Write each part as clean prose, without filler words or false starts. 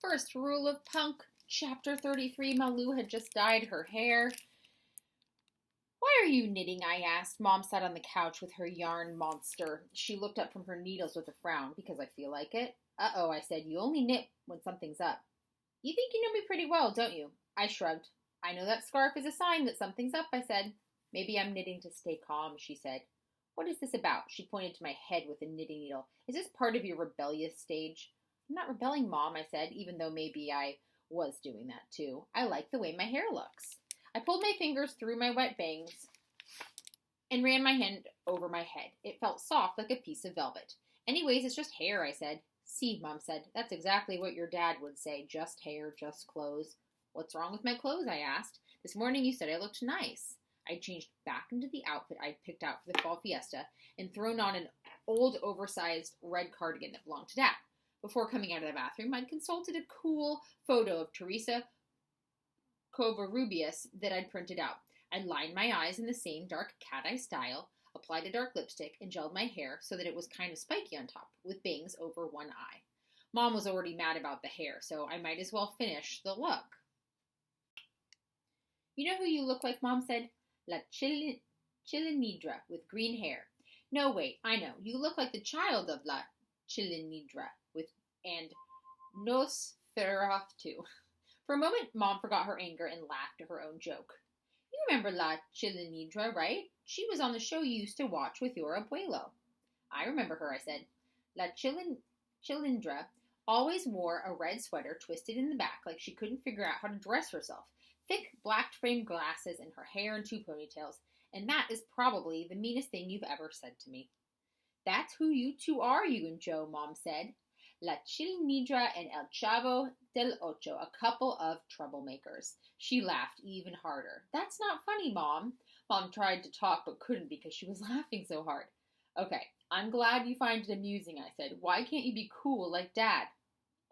First rule of punk, chapter 33. Malou had just dyed her hair. Why are you knitting? I asked. Mom sat on the couch with her yarn monster. She looked up from her needles with a frown. Because I feel like it. Uh-oh, I said. You only knit when something's up. You think you know me pretty well, don't you? I shrugged. I know that scarf is a sign that something's up, I said. Maybe I'm knitting to stay calm, she said. What is this about? She pointed to my head with a knitting needle. Is this part of your rebellious stage? I'm not rebelling, Mom, I said, even though maybe I was doing that too. I like the way my hair looks. I pulled my fingers through my wet bangs and ran my hand over my head. It felt soft like a piece of velvet. Anyways, it's just hair, I said. See, Mom said, that's exactly what your dad would say. Just hair, just clothes. What's wrong with my clothes? I asked. This morning you said I looked nice. I changed back into the outfit I'd picked out for the fall fiesta and thrown on an old oversized red cardigan that belonged to Dad. Before coming out of the bathroom, I'd consulted a cool photo of Teresa Covarrubias that I'd printed out. I'd lined my eyes in the same dark cat-eye style, applied a dark lipstick, and gelled my hair so that it was kind of spiky on top, with bangs over one eye. Mom was already mad about the hair, so I might as well finish the look. You know who you look like, Mom said? La Chilinidra with green hair. No, wait, I know. You look like the child of La Chilinidra and Nosferatu. For a moment, Mom forgot her anger and laughed at her own joke. You remember La Chilinidra, right? She was on the show you used to watch with your abuelo. I remember her, I said. La Chilindra always wore a red sweater twisted in the back like she couldn't figure out how to dress herself. Thick, black-framed glasses and her hair in two ponytails. And that is probably the meanest thing you've ever said to me. That's who you two are, you and Joe, Mom said. La Chilinidra and El Chavo del Ocho, a couple of troublemakers. She laughed even harder. That's not funny, Mom. Mom tried to talk but couldn't because she was laughing so hard. Okay, I'm glad you find it amusing, I said. Why can't you be cool like Dad?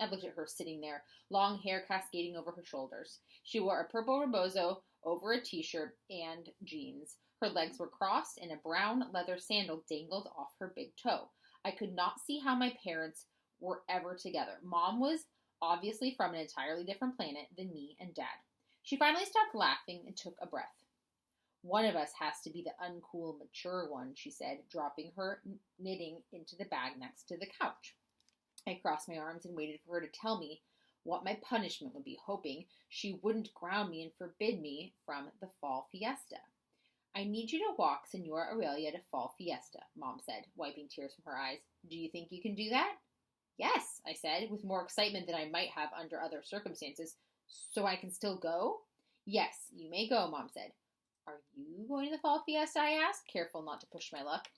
I looked at her sitting there, long hair cascading over her shoulders. She wore a purple rebozo over a t-shirt and jeans. Her legs were crossed and a brown leather sandal dangled off her big toe. I could not see how my parents were ever together. Mom was obviously from an entirely different planet than me and Dad. She finally stopped laughing and took a breath. One of us has to be the uncool, mature one, she said, dropping her knitting into the bag next to the couch. I crossed my arms and waited for her to tell me what my punishment would be, hoping she wouldn't ground me and forbid me from the fall fiesta. I need you to walk Senora Aurelia to fall fiesta, Mom said, wiping tears from her eyes. Do you think you can do that? Yes, I said, with more excitement than I might have under other circumstances. So I can still go? Yes, you may go, Mom said. Are you going to the fall fiesta? I asked, careful not to push my luck.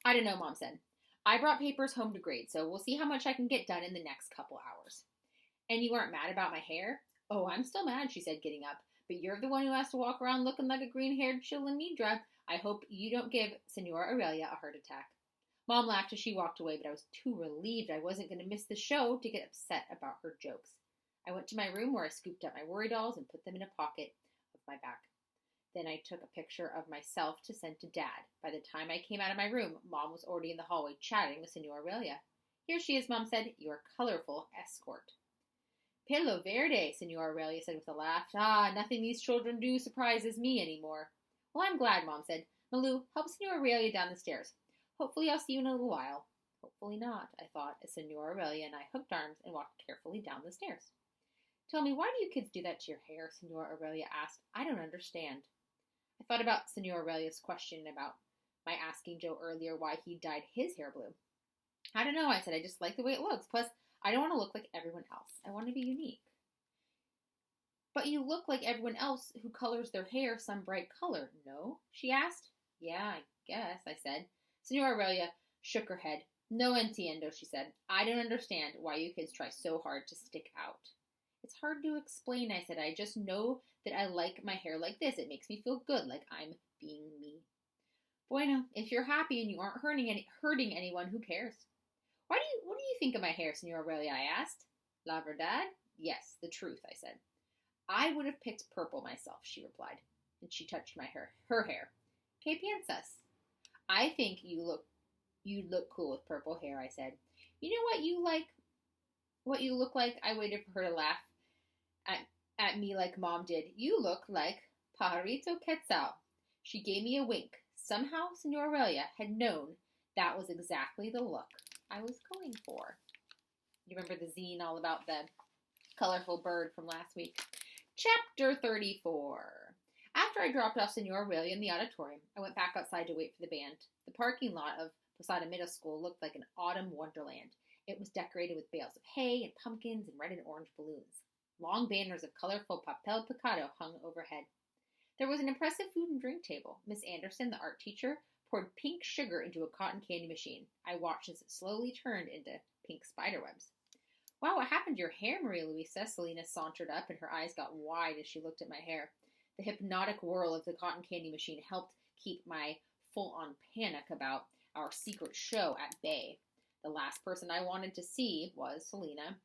I don't know, Mom said. I brought papers home to grade, so we'll see how much I can get done in the next couple hours. And you aren't mad about my hair? Oh, I'm still mad, she said, getting up. But you're the one who has to walk around looking like a green-haired Chilinidra. I hope you don't give Senora Aurelia a heart attack. Mom laughed as she walked away, but I was too relieved I wasn't going to miss the show to get upset about her jokes. I went to my room where I scooped up my worry dolls and put them in a pocket of my back. Then I took a picture of myself to send to Dad. By the time I came out of my room, Mom was already in the hallway chatting with Senora Aurelia. Here she is, Mom said, your colorful escort. Pelo verde, Senora Aurelia said with a laugh. Ah, nothing these children do surprises me anymore. Well, I'm glad, Mom said. Malou, help Senora Aurelia down the stairs. Hopefully I'll see you in a little while. Hopefully not, I thought, as Senora Aurelia and I hooked arms and walked carefully down the stairs. Tell me, why do you kids do that to your hair? Senora Aurelia asked. I don't understand. I thought about Senora Aurelia's question about my asking Joe earlier why he dyed his hair blue. I don't know, I said. I just like the way it looks. Plus, I don't want to look like everyone else. I want to be unique. But you look like everyone else who colors their hair some bright color, no? She asked. Yeah, I guess, I said. Senora Aurelia shook her head. No entiendo, she said. I don't understand why you kids try so hard to stick out. It's hard to explain, I said. I just know that I like my hair like this. It makes me feel good, like I'm being me. Bueno, if you're happy and you aren't hurting anyone, who cares? What do you think of my hair, Senora Aurelia? I asked. La verdad? Yes, the truth, I said. I would have picked purple myself, she replied, and she touched her hair. ¿Qué piensas? I think you look You'd look cool with purple hair, I said. You know what you look like? I waited for her to laugh at, at me like Mom did. You look like Pajarito Quetzal. She gave me a wink. Somehow Senor Aurelia had known that was exactly the look I was going for. You remember the zine all about the colorful bird from last week? Chapter 34. After I dropped off Senor Aurelia in the auditorium, I went back outside to wait for the band. The parking lot of Posada Middle School looked like an autumn wonderland. It was decorated with bales of hay and pumpkins and red and orange balloons. Long banners of colorful papel picado hung overhead. There was an impressive food and drink table. Miss Anderson, the art teacher, poured pink sugar into a cotton candy machine. I watched as it slowly turned into pink spiderwebs. Wow, what happened to your hair, Maria Luisa? Selena sauntered up, and her eyes got wide as she looked at my hair. The hypnotic whirl of the cotton candy machine helped keep my full-on panic about our secret show at bay. The last person I wanted to see was Selena.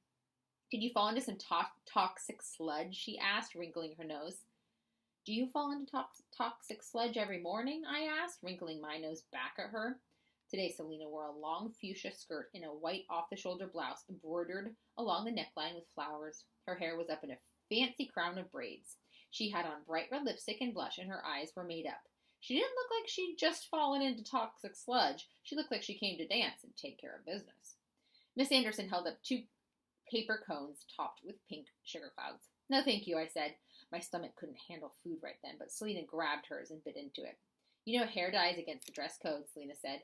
Did you fall into some toxic sludge? She asked, wrinkling her nose. Do you fall into toxic sludge every morning? I asked, wrinkling my nose back at her. Today, Selena wore a long fuchsia skirt in a white off-the-shoulder blouse embroidered along the neckline with flowers. Her hair was up in a fancy crown of braids. She had on bright red lipstick and blush, and her eyes were made up. She didn't look like she'd just fallen into toxic sludge. She looked like she came to dance and take care of business. Miss Anderson held up 2 paper cones topped with pink sugar clouds. No, thank you, I said. My stomach couldn't handle food right then, but Selena grabbed hers and bit into it. You know, hair dye is against the dress code, Selena said.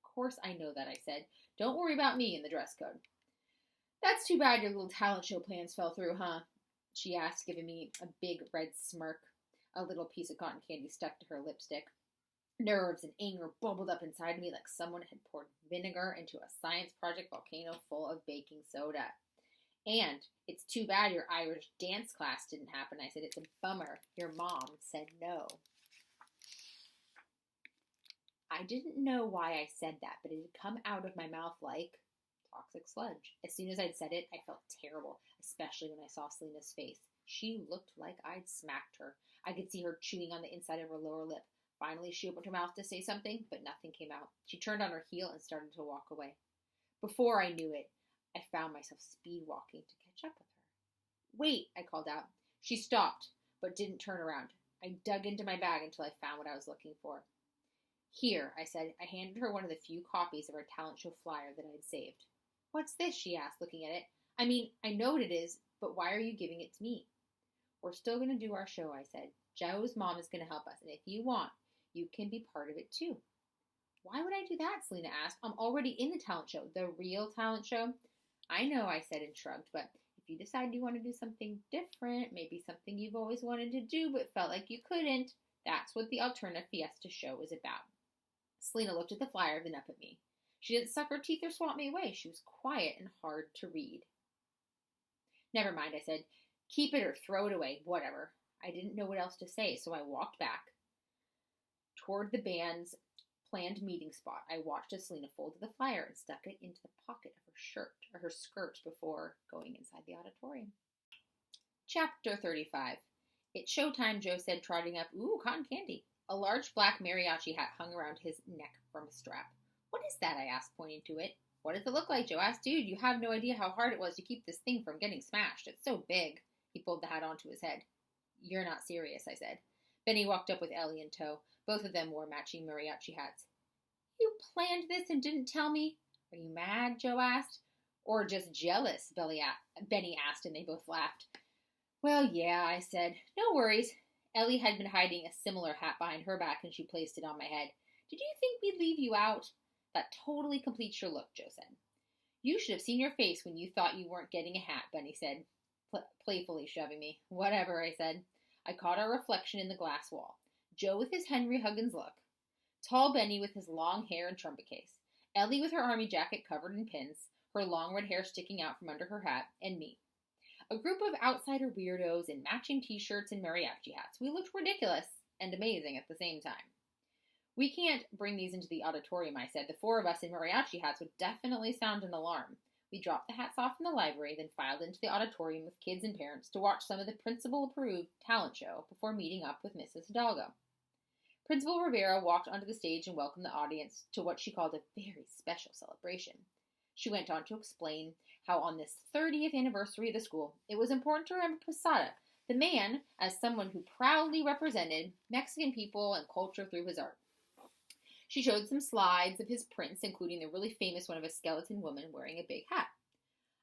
Of course I know that, I said. Don't worry about me and the dress code. That's too bad your little talent show plans fell through, huh? She asked, giving me a big red smirk. A little piece of cotton candy stuck to her lipstick. Nerves and anger bubbled up inside me like someone had poured vinegar into a science project volcano full of baking soda. And it's too bad your Irish dance class didn't happen. I said, it's a bummer. Your mom said no. I didn't know why I said that, but it had come out of my mouth like toxic sludge. As soon as I'd said it, I felt terrible, especially when I saw Selena's face. She looked like I'd smacked her. I could see her chewing on the inside of her lower lip. Finally, she opened her mouth to say something, but nothing came out. She turned on her heel and started to walk away. Before I knew it, I found myself speed walking to catch up with her. Wait, I called out. She stopped, but didn't turn around. I dug into my bag until I found what I was looking for. Here, I said. I handed her one of the few copies of our talent show flyer that I had saved. What's this? She asked, looking at it. I mean, I know what it is, but why are you giving it to me? We're still going to do our show, I said. Joe's mom is going to help us, and if you want, you can be part of it too. Why would I do that? Selena asked. I'm already in the talent show, the real talent show. I know, I said and shrugged, but if you decide you want to do something different, maybe something you've always wanted to do but felt like you couldn't, that's what the Alterna Fiesta show is about. Selena looked at the flyer, then up at me. She didn't suck her teeth or swat me away. She was quiet and hard to read. Never mind, I said. Keep it or throw it away, whatever. I didn't know what else to say, so I walked back toward the band's planned meeting spot. I watched as Selena folded the flyer and stuck it into the pocket of her skirt before going inside the auditorium. Chapter 35. It's showtime, Joe said, trotting up. Ooh, cotton candy. A large black mariachi hat hung around his neck from a strap. What is that? I asked, pointing to it. What does it look like? Joe asked. Dude, you have no idea how hard it was to keep this thing from getting smashed. It's so big. He pulled the hat onto his head. You're not serious, I said. Benny walked up with Ellie in tow. Both of them wore matching mariachi hats. You planned this and didn't tell me? Are you mad? Joe asked. Or just jealous? Benny asked, and they both laughed. Well, yeah, I said. No worries. Ellie had been hiding a similar hat behind her back, and she placed it on my head. Did you think we'd leave you out? That totally completes your look, Joe said. You should have seen your face when you thought you weren't getting a hat, Benny said, playfully shoving me. Whatever, I said. I caught our reflection in the glass wall. Joe with his Henry Huggins look. Tall Benny with his long hair and trumpet case. Ellie with her army jacket covered in pins, her long red hair sticking out from under her hat, and me. A group of outsider weirdos in matching t-shirts and mariachi hats. We looked ridiculous and amazing at the same time. We can't bring these into the auditorium, I said. The 4 of us in mariachi hats would definitely sound an alarm. We dropped the hats off in the library, then filed into the auditorium with kids and parents to watch some of the principal-approved talent show before meeting up with Mrs. Hidalgo. Principal Rivera walked onto the stage and welcomed the audience to what she called a very special celebration. She went on to explain how on this 30th anniversary of the school, it was important to remember Posada, the man, as someone who proudly represented Mexican people and culture through his art. She showed some slides of his prints, including the really famous one of a skeleton woman wearing a big hat.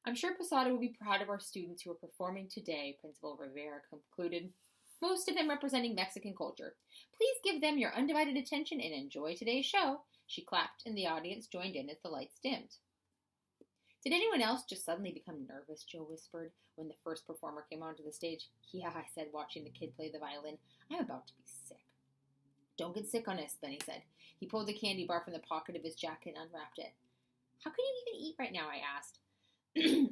I'm sure Posada would be proud of our students who are performing today, Principal Rivera concluded, most of them representing Mexican culture. Please give them your undivided attention and enjoy today's show. She clapped, and the audience joined in as the lights dimmed. Did anyone else just suddenly become nervous, Joe whispered, when the first performer came onto the stage. Yeah, I said, watching the kid play the violin. I'm about to be sick. Don't get sick on us, Benny said. He pulled a candy bar from the pocket of his jacket and unwrapped it. How can you even eat right now, I asked.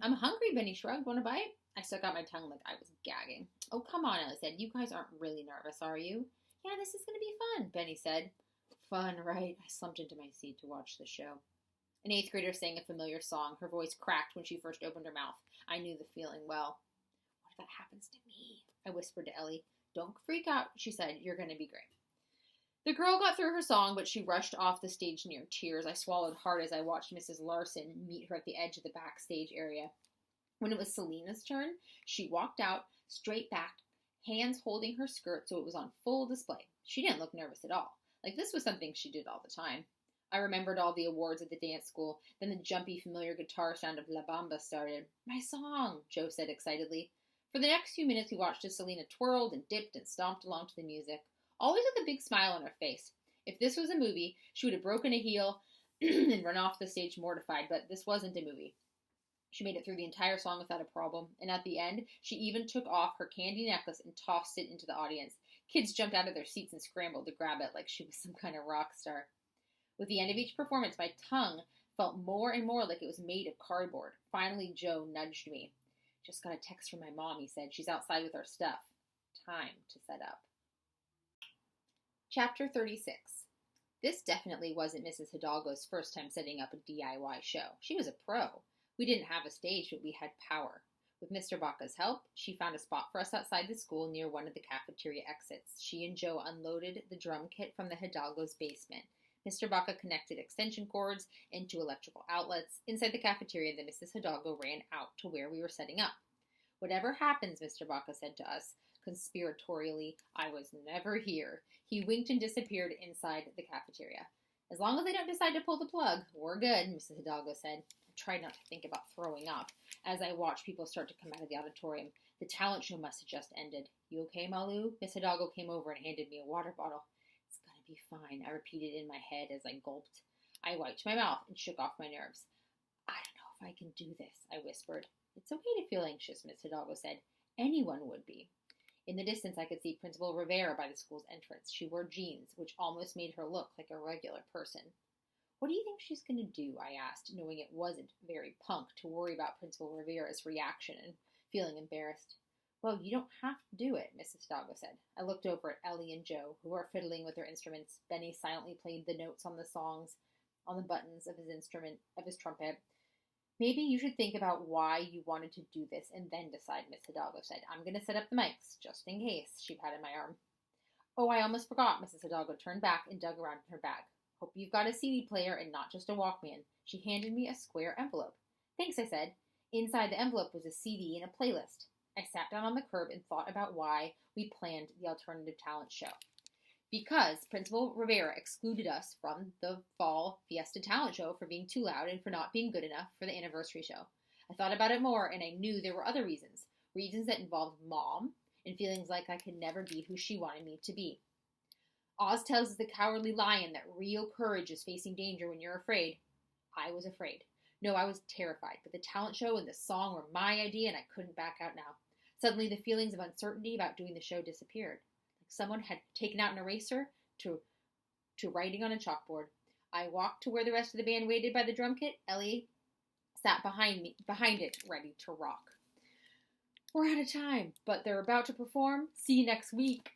I'm hungry, Benny shrugged. Want a bite? I stuck out my tongue like I was gagging. Oh, come on, Ellie said. You guys aren't really nervous, are you? Yeah, this is going to be fun, Benny said. Fun, right? I slumped into my seat to watch the show. An 8th grader sang a familiar song. Her voice cracked when she first opened her mouth. I knew the feeling well. What if that happens to me? I whispered to Ellie. Don't freak out, she said. You're going to be great. The girl got through her song, but she rushed off the stage near tears. I swallowed hard as I watched Mrs. Larson meet her at the edge of the backstage area. When it was Selena's turn, she walked out, straight back, hands holding her skirt so it was on full display. She didn't look nervous at all. Like this was something she did all the time. I remembered all the awards at the dance school. Then the jumpy, familiar guitar sound of La Bamba started. My song, Joe said excitedly. For the next few minutes, we watched as Selena twirled and dipped and stomped along to the music, always with a big smile on her face. If this was a movie, she would have broken a heel and run off the stage mortified, but this wasn't a movie. She made it through the entire song without a problem, and at the end, she even took off her candy necklace and tossed it into the audience. Kids jumped out of their seats and scrambled to grab it like she was some kind of rock star. With the end of each performance, my tongue felt more and more like it was made of cardboard. Finally, Joe nudged me. Just got a text from my mom, he said. She's outside with our stuff. Time to set up. Chapter 36. This definitely wasn't Mrs. Hidalgo's first time setting up a DIY show. She was a pro. We didn't have a stage, but we had power. With Mr. Baca's help, she found a spot for us outside the school near one of the cafeteria exits. She and Joe unloaded the drum kit from the Hidalgo's basement. Mr. Baca connected extension cords into electrical outlets. Inside the cafeteria, then Mrs. Hidalgo ran out to where we were setting up. Whatever happens, Mr. Baca said to us, conspiratorially, I was never here. He winked and disappeared inside the cafeteria. As long as they don't decide to pull the plug, we're good, Mrs. Hidalgo said. I tried not to think about throwing up as I watched people start to come out of the auditorium. The talent show must have just ended. You okay, Malu? Miss Hidalgo came over and handed me a water bottle. It's gonna be fine, I repeated in my head as I gulped. I wiped my mouth and shook off my nerves. I don't know if I can do this, I whispered. It's okay to feel anxious, Miss Hidalgo said. Anyone would be. In the distance, I could see Principal Rivera by the school's entrance. She wore jeans, which almost made her look like a regular person. What do you think she's going to do? I asked, knowing it wasn't very punk to worry about Principal Rivera's reaction and feeling embarrassed. Well, you don't have to do it, Mrs. Hidalgo said. I looked over at Ellie and Joe, who were fiddling with their instruments. Benny silently played the notes on the songs, on the buttons of his trumpet. Maybe you should think about why you wanted to do this and then decide, Miss Hidalgo said. I'm going to set up the mics, just in case. She patted my arm. Oh, I almost forgot. Mrs. Hidalgo turned back and dug around in her bag. Hope you've got a CD player and not just a Walkman. She handed me a square envelope. Thanks, I said. Inside the envelope was a CD and a playlist. I sat down on the curb and thought about why we planned the alternative talent show. Because Principal Rivera excluded us from the fall Fiesta talent show for being too loud and for not being good enough for the anniversary show. I thought about it more, and I knew there were other reasons. Reasons that involved Mom and feelings like I could never be who she wanted me to be. Oz tells the cowardly lion that real courage is facing danger when you're afraid. I was afraid. No, I was terrified, but the talent show and the song were my idea, and I couldn't back out now. Suddenly, the feelings of uncertainty about doing the show disappeared. Someone had taken out an eraser to writing on a chalkboard. I walked to where the rest of the band waited by the drum kit. Ellie sat behind it, ready to rock. We're out of time, but they're about to perform. See you next week.